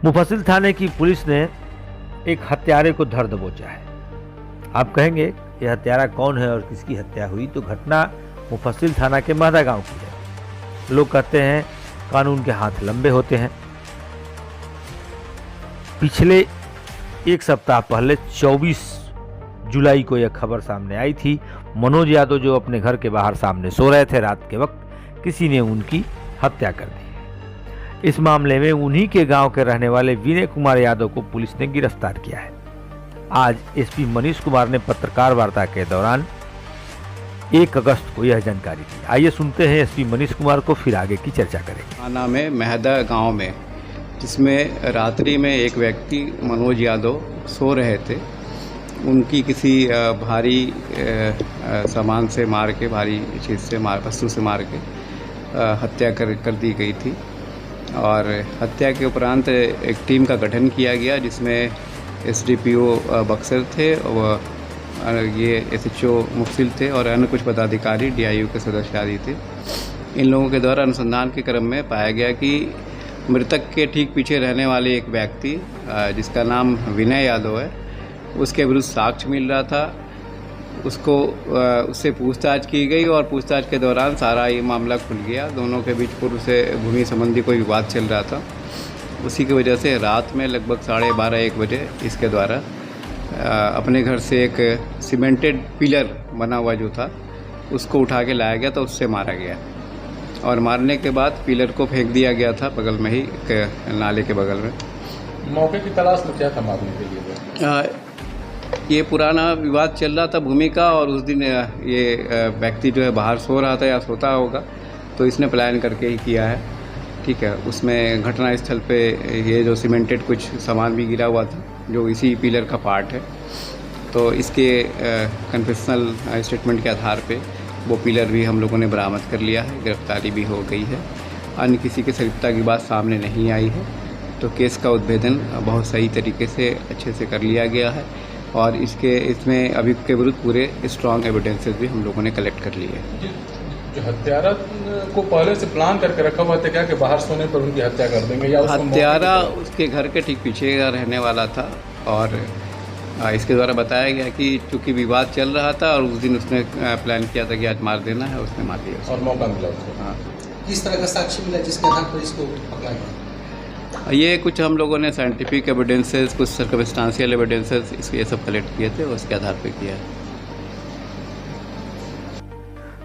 मुफस्सिल थाने की पुलिस ने एक हत्यारे को धर दबोचा है। आप कहेंगे यह हत्यारा कौन है और किसकी हत्या हुई, तो घटना मुफस्सिल थाना के महदा गांव की है। लोग कहते हैं कानून के हाथ लंबे होते हैं। पिछले एक सप्ताह पहले 24 जुलाई को यह खबर सामने आई थी। मनोज यादव जो अपने घर के बाहर सामने सो रहे थे, रात के वक्त किसी ने उनकी हत्या कर दी। इस मामले में उन्हीं के गांव के रहने वाले विनय कुमार यादव को पुलिस ने गिरफ्तार किया है। आज एसपी मनीष कुमार ने पत्रकार वार्ता के दौरान 1 अगस्त को यह जानकारी दी। आइए सुनते हैं एसपी मनीष कुमार को, फिर आगे की चर्चा करेंगे। थाना में महदा गांव में, जिसमें रात्रि में एक व्यक्ति मनोज यादव सो रहे थे, उनकी किसी भारी सामान से मार के, भारी चीज़ से वस्तु से मार के हत्या कर दी गई थी। और हत्या के उपरांत एक टीम का गठन किया गया, जिसमें एसडीपीओ बक्सर थे, और ये एसएचओ मुफस्सिल थे और अन्य कुछ पदाधिकारी डीआईयू के सदस्य आदि थे। इन लोगों के द्वारा अनुसंधान के क्रम में पाया गया कि मृतक के ठीक पीछे रहने वाले एक व्यक्ति, जिसका नाम विनय यादव है, उसके विरुद्ध साक्ष्य मिल रहा था। उससे पूछताछ की गई और पूछताछ के दौरान सारा ये मामला खुल गया। दोनों के बीच पूर्व से भूमि संबंधी कोई विवाद चल रहा था। उसी की वजह से रात में लगभग 12:30-1 बजे इसके द्वारा अपने घर से एक सीमेंटेड पिलर बना हुआ जो था, उसको उठा के लाया गया, तो उससे मारा गया। और मारने के बाद पिलर को फेंक दिया गया था बगल में ही, नाले के बगल में। मौके की तलाश में क्या था मारने के लिए? ये पुराना विवाद चल रहा था भूमि का, और उस दिन ये व्यक्ति जो है बाहर सो रहा था या सोता होगा, तो इसने प्लान करके ही किया है। ठीक है, उसमें घटनास्थल पे ये जो सीमेंटेड कुछ सामान भी गिरा हुआ था, जो इसी पिलर का पार्ट है। तो इसके कन्फेशनल स्टेटमेंट के आधार पे वो पिलर भी हम लोगों ने बरामद कर लिया है, गिरफ्तारी भी हो गई है। अन्य किसी की संलिप्तता की बात सामने नहीं आई है। तो केस का उद्भेदन बहुत सही तरीके से अच्छे से कर लिया गया है, और इसमें अभियुक्त के विरुद्ध पूरे स्ट्रॉन्ग एविडेंसेस भी हम लोगों ने कलेक्ट कर लिए हैं। जो हत्यारा को पहले से प्लान करके रखा हुआ था क्या कि बाहर सोने पर उनकी हत्या कर देंगे, या हत्यारा उसके घर के ठीक पीछे का रहने वाला था, और इसके द्वारा बताया गया कि चूँकि विवाद चल रहा था और उस दिन उसने प्लान किया था कि आज मार देना है, उसने मार दिया और मौका मिला उसको। हाँ, किस तरह का साक्ष्य मिला जिसके आधार पर इसको पकड़ा गया? ये कुछ हम लोगों ने साइंटिफिक एविडेंसेस, कुछ सर्कमस्टांशियल एविडेंसेस, ये सब कलेक्ट किए थे, उसके आधार पर किया है।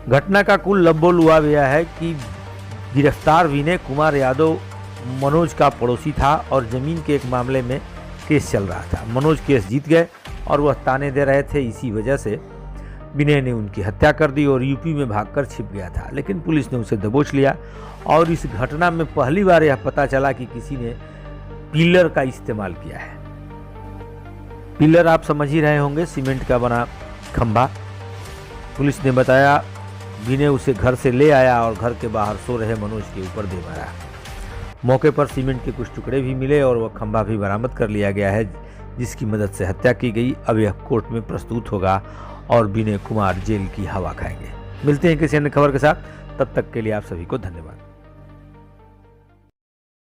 घटना का कुल लब्बोल हुआ गया है कि गिरफ्तार विनय कुमार यादव मनोज का पड़ोसी था और जमीन के एक मामले में केस चल रहा था। मनोज केस जीत गए और वह ताने दे रहे थे। इसी वजह से विनय ने उनकी हत्या कर दी और यूपी में भागकर छिप गया था, लेकिन पुलिस ने उसे दबोच लिया। और इस घटना में पहली बार यह पता चला कि किसी ने पिलर का इस्तेमाल किया है। पिलर आप समझ ही रहे होंगे, सीमेंट का बना खंभा। पुलिस ने बताया विनय उसे घर से ले आया और घर के बाहर सो रहे मनोज के ऊपर दे मारा। मौके पर सीमेंट के कुछ टुकड़े भी मिले और वह खंभा भी बरामद कर लिया गया है, जिसकी मदद से हत्या की गई। अब यह कोर्ट में प्रस्तुत होगा और विनय कुमार जेल की हवा खाएंगे। मिलते हैं किसी अन्य खबर के साथ, तब तक के लिए आप सभी को धन्यवाद।